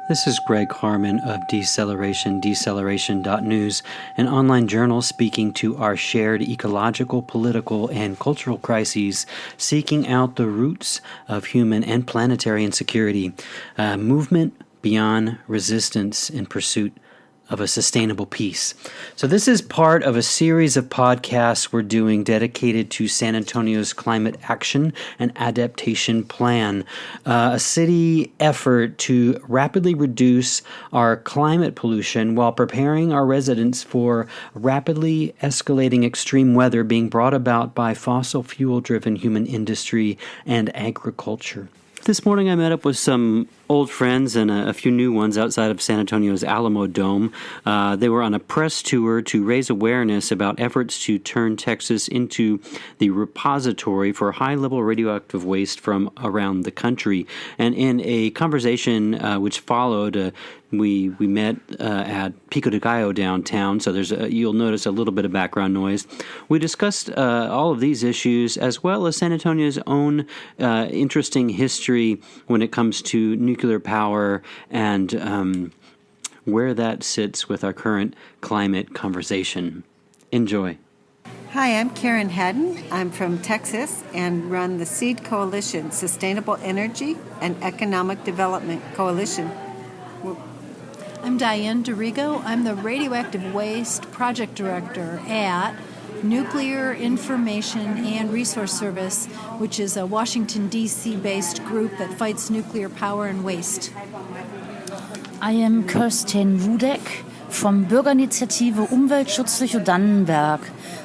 This is Greg Harmon of Deceleration, Deceleration.news, an online journal speaking to our shared ecological, political, and cultural crises, seeking out the roots of human and planetary insecurity, movement beyond resistance in pursuit of a sustainable peace. So this is part of a series of podcasts we're doing dedicated to San Antonio's climate action and adaptation plan, a city effort to rapidly reduce our climate pollution while preparing our residents for rapidly escalating extreme weather being brought about by fossil fuel-driven human industry and agriculture. This morning I met up with some old friends and a few new ones outside of San Antonio's Alamodome. They were on a press tour to raise awareness about efforts to turn Texas into the repository for high-level radioactive waste from around the country. And in a conversation which followed, we met at Pico de Gallo downtown, so you'll notice a little bit of background noise. We discussed all of these issues as well as San Antonio's own interesting history when it comes to nuclear power and where that sits with our current climate conversation. Enjoy. Hi, I'm Karen Hadden. I'm from Texas and run the SEED Coalition, Sustainable Energy and Economic Development Coalition. I'm Diane D'Arrigo. I'm the Radioactive Waste Project Director at Nuclear Information and Resource Service, which is a Washington, D.C.-based group that fights nuclear power and waste. I am Kerstin Rudek from Bürgerinitiative Umweltschutz Dannenberg.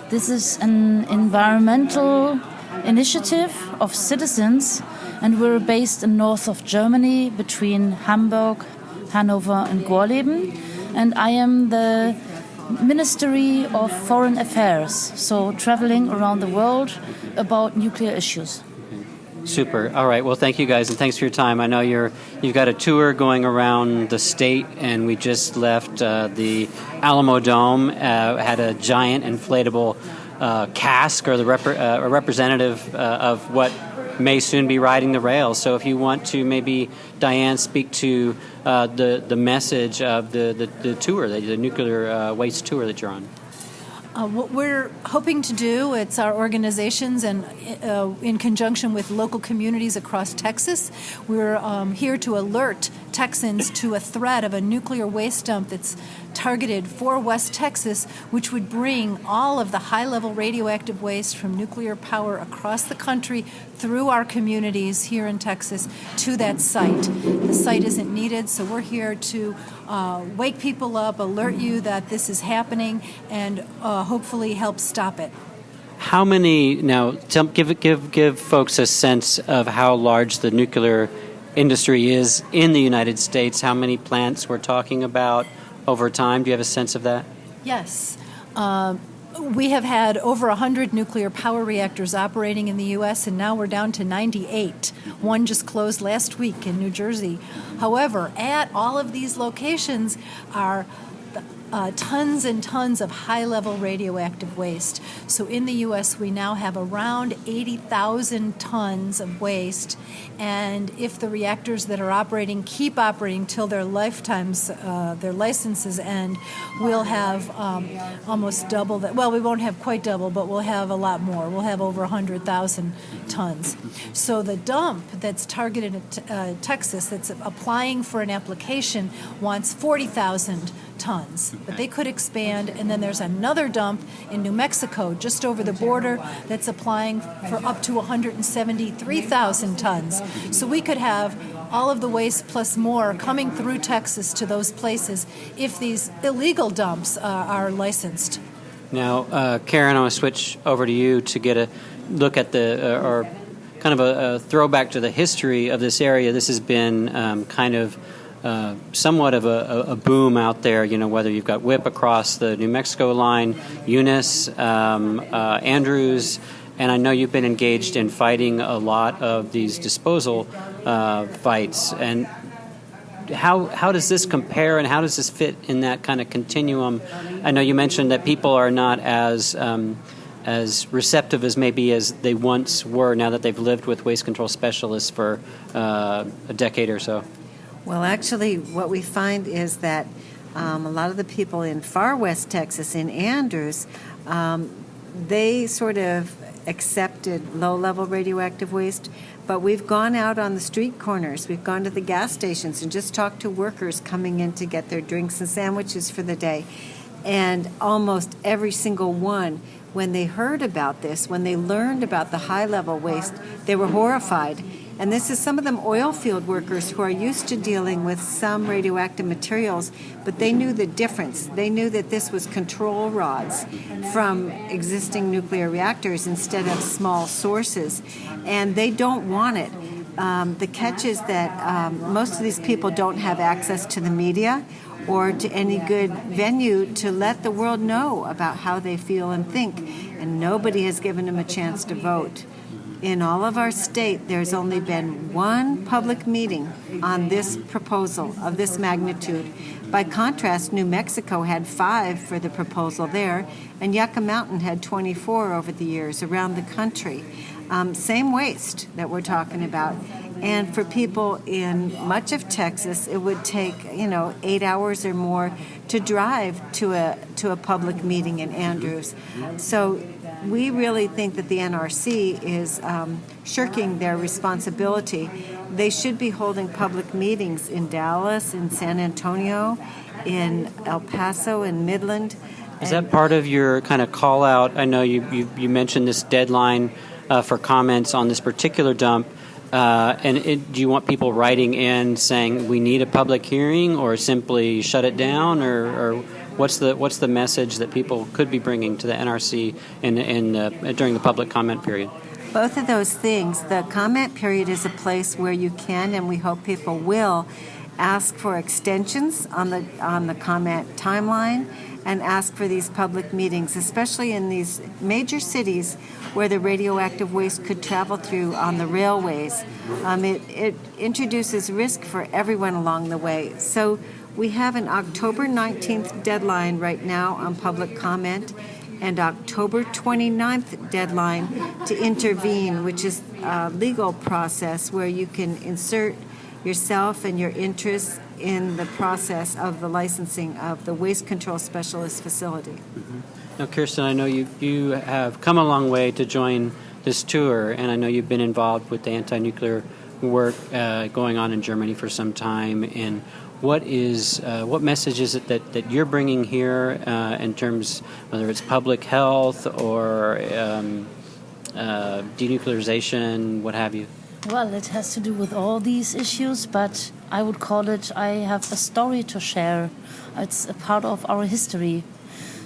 This is an environmental initiative of citizens, and we're based in north of Germany between Hamburg, Hanover and Gorleben, and I am the Ministry of Foreign Affairs, so traveling around the world about nuclear issues. Super. All right. Well, thank you guys, and thanks for your time. I know you've got a tour going around the state, and we just left the Alamodome. Had a giant inflatable cask, or a representative of what may soon be riding the rails. So if you want to maybe, Diane, speak to the message of the tour, the nuclear waste tour that you're on. What we're hoping to do, it's our organizations and in conjunction with local communities across Texas, we're here to alert Texans to a threat of a nuclear waste dump that's targeted for West Texas, which would bring all of the high-level radioactive waste from nuclear power across the country through our communities here in Texas to that site. The site isn't needed, so we're here to wake people up, alert you that this is happening, and hopefully help stop it. How many, now, give folks a sense of how large the nuclear industry is in the United States, how many plants we're talking about over time. Do you have a sense of that? Yes. We have had over 100 nuclear power reactors operating in the U.S., and now we're down to 98. One just closed last week in New Jersey. However, at all of these locations are tons and tons of high-level radioactive waste. So in the U.S., we now have around 80,000 tons of waste, and if the reactors that are operating keep operating till their lifetimes, their licenses end, we'll have almost double that. Well, we won't have quite double, but we'll have a lot more. We'll have over 100,000 tons. So the dump that's targeted at Texas, that's applying for an application, wants 40,000 tons, but they could expand. And then there's another dump in New Mexico, just over the border, that's applying for up to 173,000 tons. So we could have all of the waste plus more coming through Texas to those places if these illegal dumps are licensed. Now, Karen, I want to switch over to you to get a look at or kind of a throwback to the history of this area. This has been kind of somewhat of a boom out there, whether you've got WIP across the New Mexico line, Eunice, Andrews, and I know you've been engaged in fighting a lot of these disposal fights. And how does this compare, and how does this fit in that kind of continuum? I know you mentioned that people are not as receptive as maybe as they once were now that they've lived with waste control specialists for a decade or so. Well, actually, what we find is that a lot of the people in far west Texas, in Andrews, they sort of accepted low-level radioactive waste, but we've gone out on the street corners, we've gone to the gas stations and just talked to workers coming in to get their drinks and sandwiches for the day. And almost every single one, when they heard about this, when they learned about the high-level waste, they were horrified. And this is some of them oil field workers who are used to dealing with some radioactive materials, but they knew the difference. They knew that this was control rods from existing nuclear reactors instead of small sources, and they don't want it. The catch is that most of these people don't have access to the media or to any good venue to let the world know about how they feel and think, and nobody has given them a chance to vote. In all of our state, there's only been one public meeting on this proposal of this magnitude. By contrast, New Mexico had 5 for the proposal there, and Yucca Mountain had 24 over the years around the country. Same waste that we're talking about. And for people in much of Texas, it would take 8 hours or more to drive to a public meeting in Andrews. So we really think that the NRC is shirking their responsibility. They should be holding public meetings in Dallas, in San Antonio, in El Paso, in Midland. Is that part of your kind of call out? I know you mentioned this deadline for comments on this particular dump. Do you want people writing in saying we need a public hearing, or simply shut it down, or what's the message that people could be bringing to the NRC during the public comment period? Both of those things. The comment period is a place where you can, and we hope people will, ask for extensions on the comment timeline and ask for these public meetings, especially in these major cities where the radioactive waste could travel through on the railways. It introduces risk for everyone along the way. So we have an October 19th deadline right now on public comment, and October 29th deadline to intervene, which is a legal process where you can insert yourself and your interests in the process of the licensing of the Waste Control Specialist facility. Mm-hmm. Now, Kerstin, I know you have come a long way to join this tour, and I know you've been involved with the anti-nuclear work going on in Germany for some time. And what message is it that you're bringing here in terms, whether it's public health or denuclearization, what have you? Well, it has to do with all these issues, but I would call it, I have a story to share. It's a part of our history.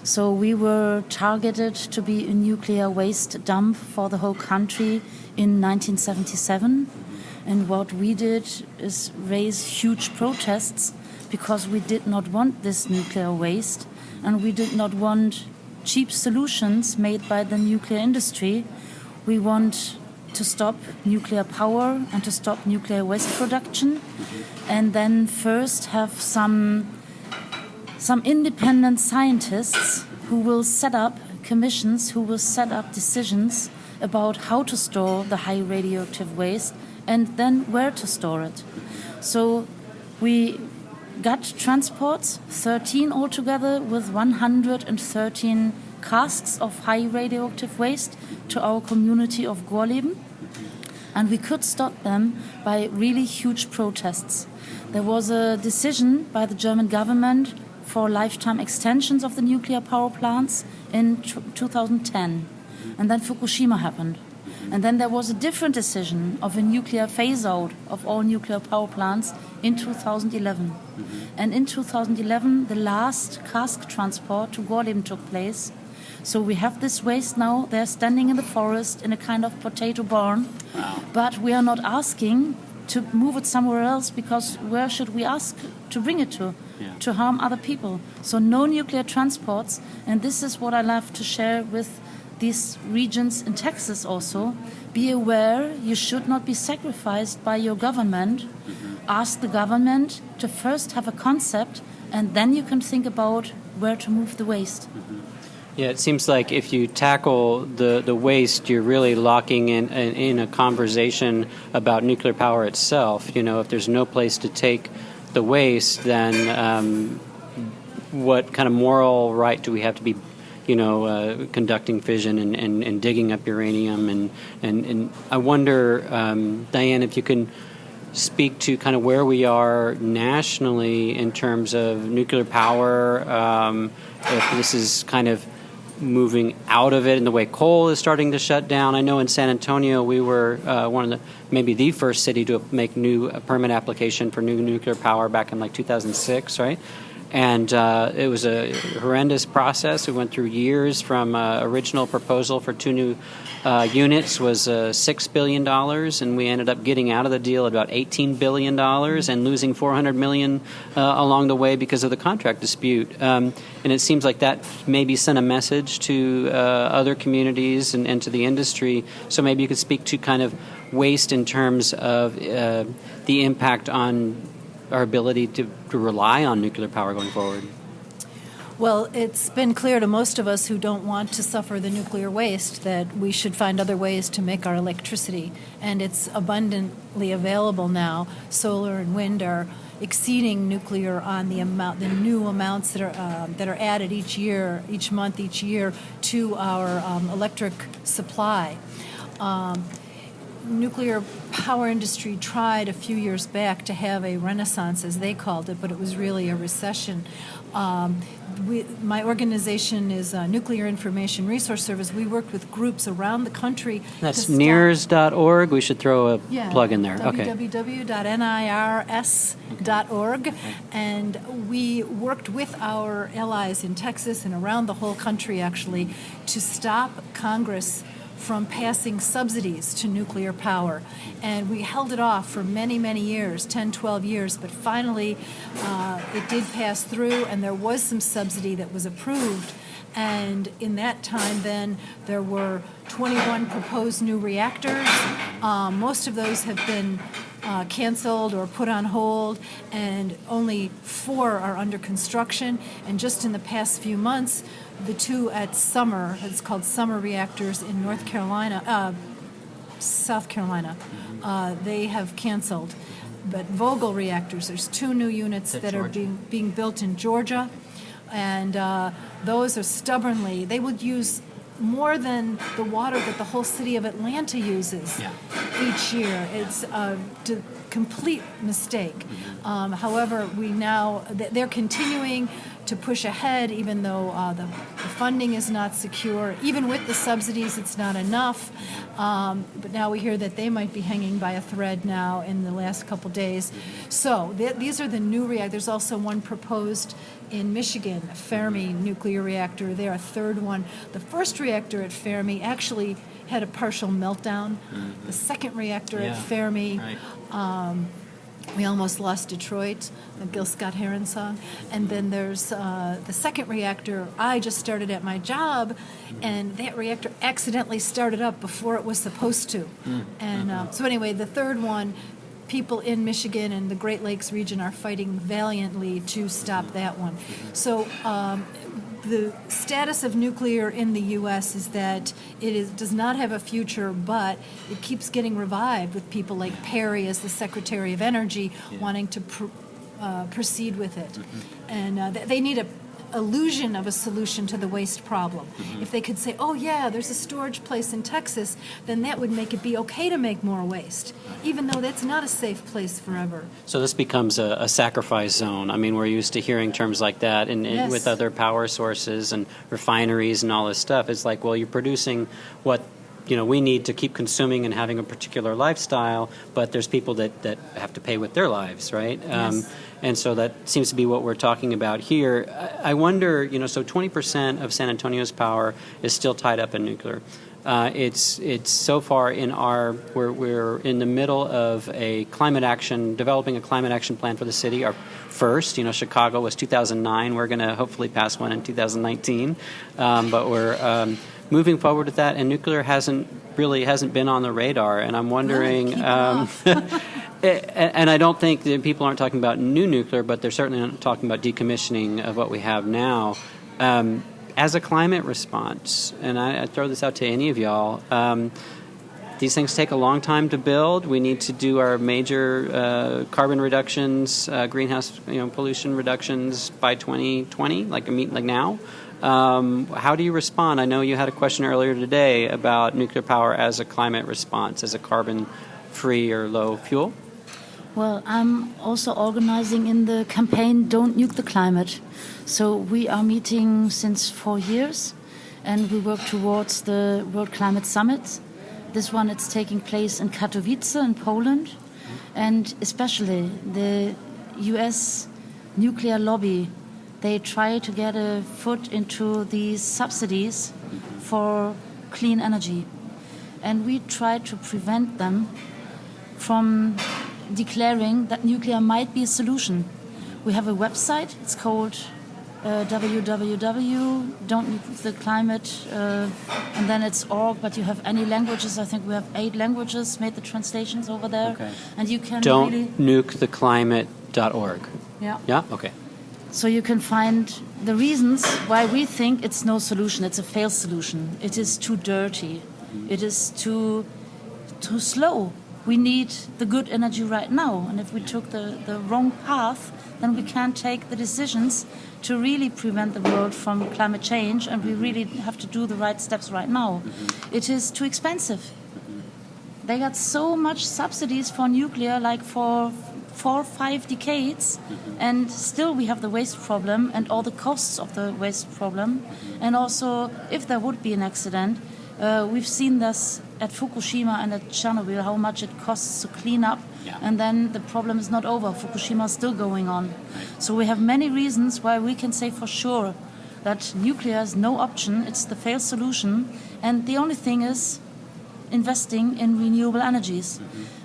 So we were targeted to be a nuclear waste dump for the whole country in 1977. And what we did is raise huge protests because we did not want this nuclear waste, and we did not want cheap solutions made by the nuclear industry. We want to stop nuclear power and to stop nuclear waste production, and then first have some independent scientists who will set up commissions, who will set up decisions about how to store the high radioactive waste and then where to store it. So we got transports, 13 altogether, with 113 casks of high radioactive waste to our community of Gorleben, and we could stop them by really huge protests. There was a decision by the German government for lifetime extensions of the nuclear power plants in 2010, and then Fukushima happened. And then there was a different decision of a nuclear phase-out of all nuclear power plants in 2011. And in 2011, the last cask transport to Gorleben took place. So we have this waste now. They're standing in the forest in a kind of potato barn. Wow. But we are not asking to move it somewhere else, because where should we ask to bring it to? Yeah. To harm other people. So no nuclear transports. And this is what I love to share with these regions in Texas also. Be aware, you should not be sacrificed by your government. Mm-hmm. Ask the government to first have a concept, and then you can think about where to move the waste. Mm-hmm. Yeah, it seems like if you tackle the waste, you're really locking in a conversation about nuclear power itself. If there's no place to take the waste, then what kind of moral right do we have to be, conducting fission and digging up uranium? And I wonder, Diane, if you can speak to kind of where we are nationally in terms of nuclear power, if this is kind of moving out of it and the way coal is starting to shut down. I know in San Antonio we were maybe the first city to make a permit application for new nuclear power back in like 2006, right? And it was a horrendous process. We went through years from original proposal for 2 new units was $6 billion, and we ended up getting out of the deal at about $18 billion and losing $400 million along the way because of the contract dispute. And it seems like that maybe sent a message to other communities and to the industry. So maybe you could speak to kind of waste in terms of the impact on our ability to rely on nuclear power going forward. Well, it's been clear to most of us who don't want to suffer the nuclear waste that we should find other ways to make our electricity, and it's abundantly available now. Solar and wind are exceeding nuclear on the new amounts that are added each month, each year to our electric supply. Nuclear power industry tried a few years back to have a renaissance, as they called it, but it was really a recession. My organization is Nuclear Information Resource Service. We worked with groups around the country. That's NIRS.org. We should throw a plug in there. www.nirs.org. And we worked with our allies in Texas and around the whole country, actually, to stop Congress from passing subsidies to nuclear power. And we held it off for many, many years, 10, 12 years, but finally it did pass through, and there was some subsidy that was approved. And in that time then, there were 21 proposed new reactors. Most of those have been canceled or put on hold, and only 4 are under construction. And just in the past few months, the 2 at Summer, it's called Summer reactors in South Carolina, they have canceled. But Vogel reactors, there's 2 new units that are being built in Georgia, and those are stubbornly, they would use more than the water that the whole city of Atlanta uses each year. It's a complete mistake. However, they're continuing to push ahead, even though the funding is not secure. Even with the subsidies, it's not enough. But now we hear that they might be hanging by a thread now in the last couple days. So these are the new reactors. There's also one proposed in Michigan, a Fermi nuclear reactor. There, a third one. The first reactor at Fermi actually had a partial meltdown. The second reactor at Fermi, we almost lost Detroit, the Gil Scott-Heron song. And then there's the second reactor. I just started at my job, and that reactor accidentally started up before it was supposed to. And so anyway, the third one, people in Michigan and the Great Lakes region are fighting valiantly to stop that one. So the status of nuclear in the U.S. is that it does not have a future, but it keeps getting revived with people like Perry as the Secretary of Energy wanting to proceed with it. And they need a illusion of a solution to the waste problem. If they could say, oh yeah, there's a storage place in Texas, then that would make it be okay to make more waste, even though that's not a safe place forever. So this becomes a sacrifice zone. I mean, we're used to hearing terms like that and with other power sources and refineries and all this stuff. It's like, well, you're producing what we need to keep consuming and having a particular lifestyle, but there's people that have to pay with their lives, right? Yes. And so that seems to be what we're talking about here. I wonder, so 20% of San Antonio's power is still tied up in nuclear. It's so far we're in the middle of developing a climate action plan for the city. Our first, Chicago was 2009. We're going to hopefully pass one in 2019, but we're moving forward with that, and nuclear hasn't been on the radar. And I'm wondering, and I don't think that people aren't talking about new nuclear, but they're certainly not talking about decommissioning of what we have now. as a climate response, and I throw this out to any of y'all, these things take a long time to build. We need to do our major carbon reductions, greenhouse pollution reductions by 2020, like now. How do you respond? I know you had a question earlier today about nuclear power as a climate response, as a carbon-free or low fuel. Well, I'm also organizing in the campaign Don't Nuke the Climate. So we are meeting since 4 years, and we work towards the World Climate Summit. This one, it's taking place in Katowice in Poland, and especially the US nuclear lobby, they try to get a foot into these subsidies for clean energy. And we try to prevent them from declaring that nuclear might be a solution. We have a website, it's called www.don'tnuke-the-climate, and then it's org, but you have any languages. I think we have 8 languages, made the translations over there. Okay. And you can don'tnuketheclimate.org. Yeah. Yeah? Okay. So you can find the reasons why we think it's no solution. It's a failed solution. It is too dirty. It is too slow. We need the good energy right now. And if we took the wrong path, then we can't take the decisions to really prevent the world from climate change, and we really have to do the right steps right now. It is too expensive. They got so much subsidies for nuclear, like for 4 or 5 decades, and still we have the waste problem and all the costs of the waste problem. And also, if there would be an accident, we've seen this at Fukushima and at Chernobyl, how much it costs to clean up, and then the problem is not over. Fukushima is still going on. So we have many reasons why we can say for sure that nuclear is no option, it's the failed solution, and the only thing is investing in renewable energies.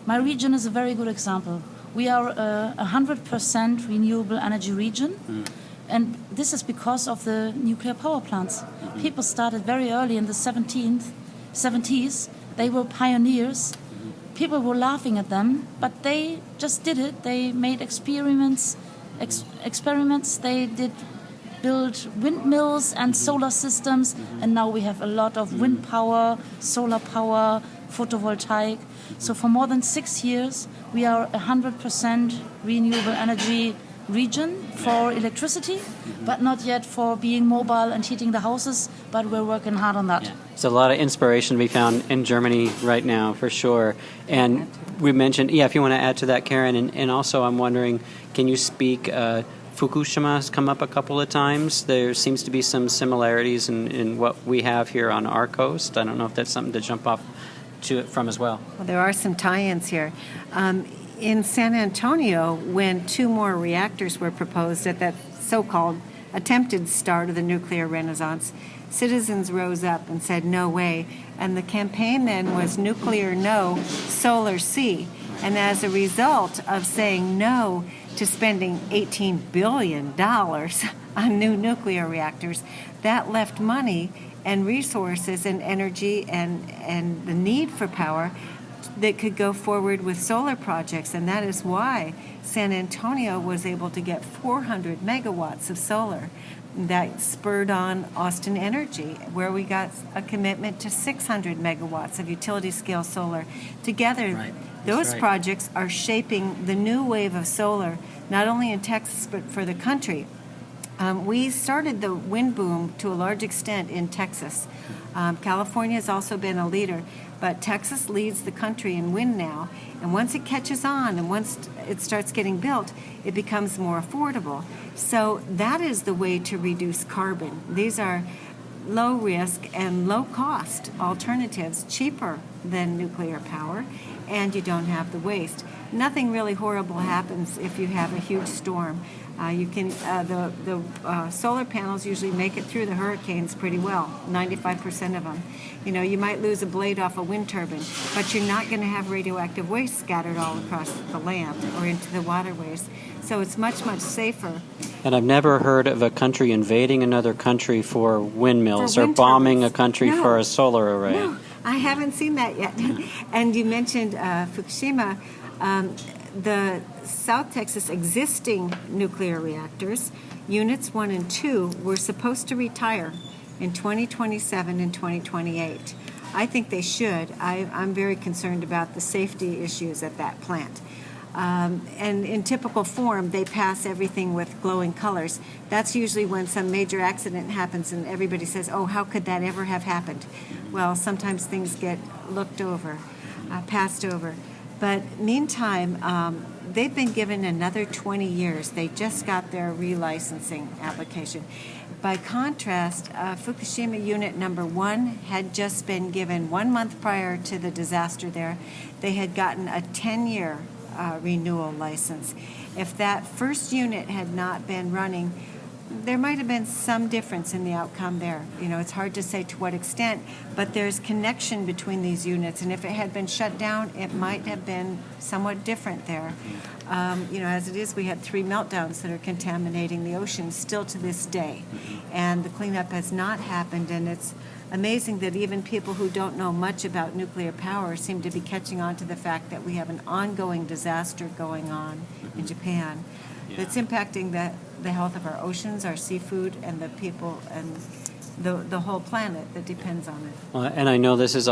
My region is a very good example. We are a 100% renewable energy region, and this is because of the nuclear power plants. People started very early in the 70s. They were pioneers. People were laughing at them, but they just did it. They made experiments. They did build windmills and solar systems, and now we have a lot of wind power, solar power, photovoltaic. So for more than 6 years, we are a 100% renewable energy region for electricity, but not yet for being mobile and heating the houses, but we're working hard on that. Yeah. There's a lot of inspiration to be found in Germany right now, for sure. And we mentioned, if you want to add to that, Karen, and also I'm wondering, can you speak, Fukushima has come up a couple of times. There seems to be some similarities in what we have here on our coast. I don't know if that's something to jump off to it from as well. Well, there are some tie-ins here. In San Antonio, when 2 more reactors were proposed at that so-called attempted start of the nuclear renaissance, citizens rose up and said, no way. And the campaign then was nuclear no, solar sí. And as a result of saying no to spending $18 billion on new nuclear reactors, that left money and resources and energy and the need for power that could go forward with solar projects. And that is why San Antonio was able to get 400 megawatts of solar. That spurred on Austin Energy, where we got a commitment to 600 megawatts of utility-scale solar. Together, those projects are shaping the new wave of solar, not only in Texas, but for the country. We started the wind boom to a large extent in Texas. California has also been a leader, but Texas leads the country in wind now. And once it catches on and once it starts getting built, it becomes more affordable. So that is the way to reduce carbon. These are low risk and low cost alternatives, cheaper than nuclear power, and you don't have the waste. Nothing really horrible happens if you have a huge storm. The solar panels usually make it through the hurricanes pretty well, 95% of them. You might lose a blade off a wind turbine, but you're not going to have radioactive waste scattered all across the land or into the waterways. So it's much, much safer. And I've never heard of a country invading another country for windmills For wind or bombing turbines. a country for a solar array. No, I haven't seen that yet. And you mentioned Fukushima. The South Texas existing nuclear reactors, units 1 and 2, were supposed to retire in 2027 and 2028. I think they should. I'm very concerned about the safety issues at that plant. And in typical form, they pass everything with glowing colors. That's usually when some major accident happens and everybody says, oh, how could that ever have happened? Well, sometimes things get looked over, passed over. But meantime, they've been given another 20 years. They just got their relicensing application. By contrast, Fukushima Unit Number 1 had just been given 1 month prior to the disaster there. They had gotten a 10-year renewal license. If that first unit had not been running, there might have been some difference in the outcome there. You know, it's hard to say to what extent, but there's connection between these units, and if it had been shut down, it might have been somewhat different there. As it is, we had 3 meltdowns that are contaminating the ocean still to this day, and the cleanup has not happened, and it's amazing that even people who don't know much about nuclear power seem to be catching on to the fact that we have an ongoing disaster going on in Japan that's impacting the health of our oceans, our seafood, and the people and the whole planet that depends on it. And I know this is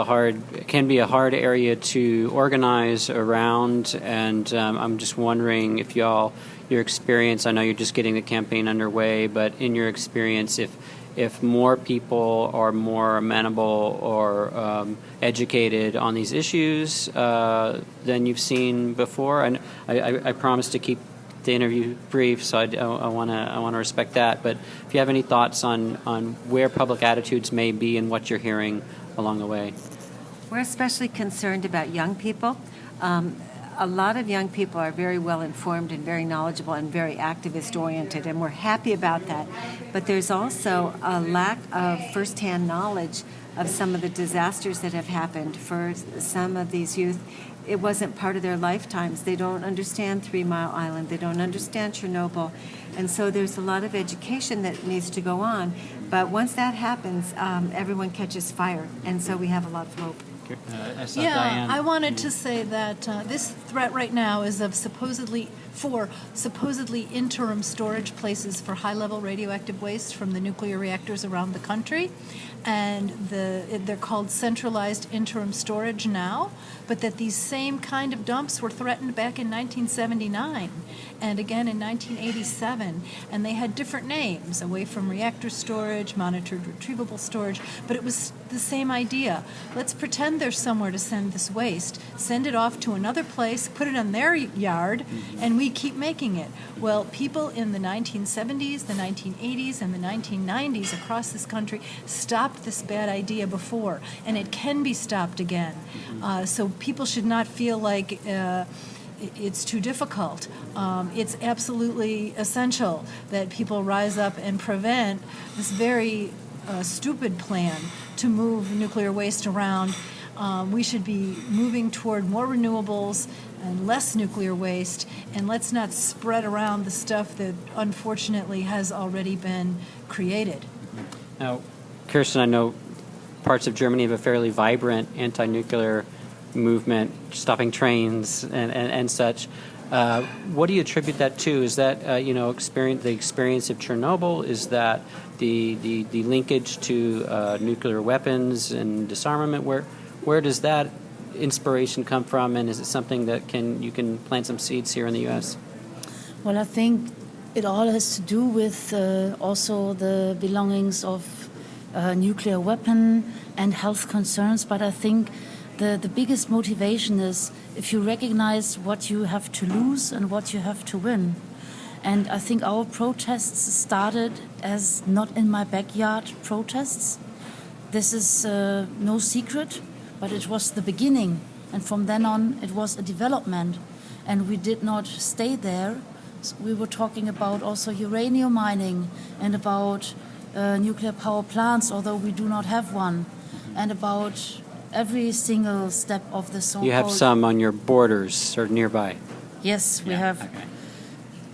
can be a hard area to organize around, and I'm just wondering if your experience, I know you're just getting the campaign underway, but in your experience, if more people are more amenable or educated on these issues than you've seen before, and I promise to keep the interview brief, so I want to respect that. But if you have any thoughts on where public attitudes may be and what you're hearing along the way. We're especially concerned about young people. A lot of young people are very well informed and very knowledgeable and very activist oriented, and we're happy about that. But there's also a lack of firsthand knowledge of some of the disasters that have happened for some of these youth. It wasn't part of their lifetimes. They don't understand 3 Mile Island. They don't understand Chernobyl. And so there's a lot of education that needs to go on. But once that happens, everyone catches fire. And so we have a lot of hope. Diane. I wanted to say that this threat right now is of supposedly interim storage places for high-level radioactive waste from the nuclear reactors around the country, and they're called centralized interim storage now, but that these same kind of dumps were threatened back in 1979 and again in 1987, and they had different names, away from reactor storage, monitored retrievable storage, but it was the same idea. Let's pretend there's somewhere to send this waste, send it off to another place, put it on their yard, and we keep making it. Well, people in the 1970s, the 1980s, and the 1990s across this country stopped this bad idea before, and it can be stopped again. So people should not feel like it's too difficult. It's absolutely essential that people rise up and prevent this very stupid plan to move nuclear waste around. We should be moving toward more renewables and less nuclear waste, and let's not spread around the stuff that unfortunately has already been created. Now, Kerstin, I know parts of Germany have a fairly vibrant anti-nuclear movement, stopping trains and such. What do you attribute that to? Is that the experience of Chernobyl? Is that the linkage to nuclear weapons and disarmament? Where does that inspiration come from, and is it something that you can plant some seeds here in the U.S.? Well, I think it all has to do with also the belongings of nuclear weapon and health concerns, but I think the biggest motivation is if you recognize what you have to lose and what you have to win. And I think our protests started as not in my backyard protests. This is no secret, but it was the beginning. And from then on, it was a development. And we did not stay there. So we were talking about also uranium mining and about nuclear power plants, although we do not have one, and about every single step of the so-called... You have some on your borders or nearby. Yes, we have. Okay.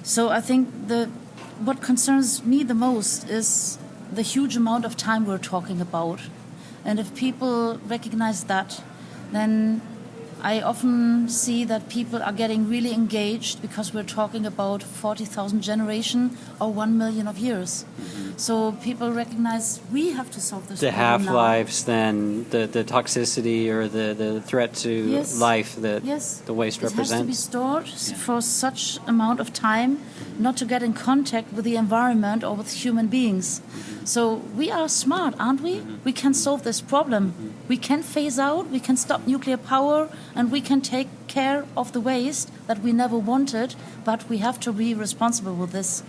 So I think what concerns me the most is the huge amount of time we're talking about. And if people recognize that, then I often see that people are getting really engaged because we're talking about 40,000 generation or 1 million of years. So people recognize we have to solve this The problem now. half-lives, then, the toxicity or the threat to Yes. life that Yes. the waste It has to be represents. stored for such amount of time, not to get in contact with the environment or with human beings. So we are smart, aren't we? We can solve this problem. We can phase out, we can stop nuclear power, and we can take care of the waste that we never wanted, but we have to be responsible with this.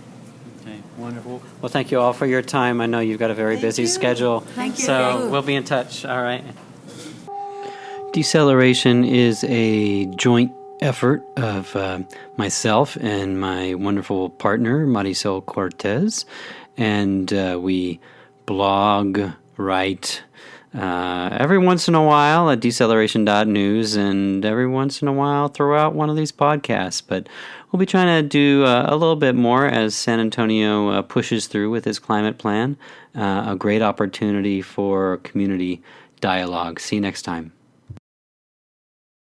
Okay, wonderful. Well, thank you all for your time. I know you've got a very busy you. schedule. Thank you. So we'll be in touch. All right. Deceleration is a joint effort of myself and my wonderful partner, Marisol Cortez. And we blog, write, every once in a while at deceleration.news, and every once in a while throw out one of these podcasts. But we'll be trying to do a little bit more as San Antonio pushes through with its climate plan. A great opportunity for community dialogue. See you next time.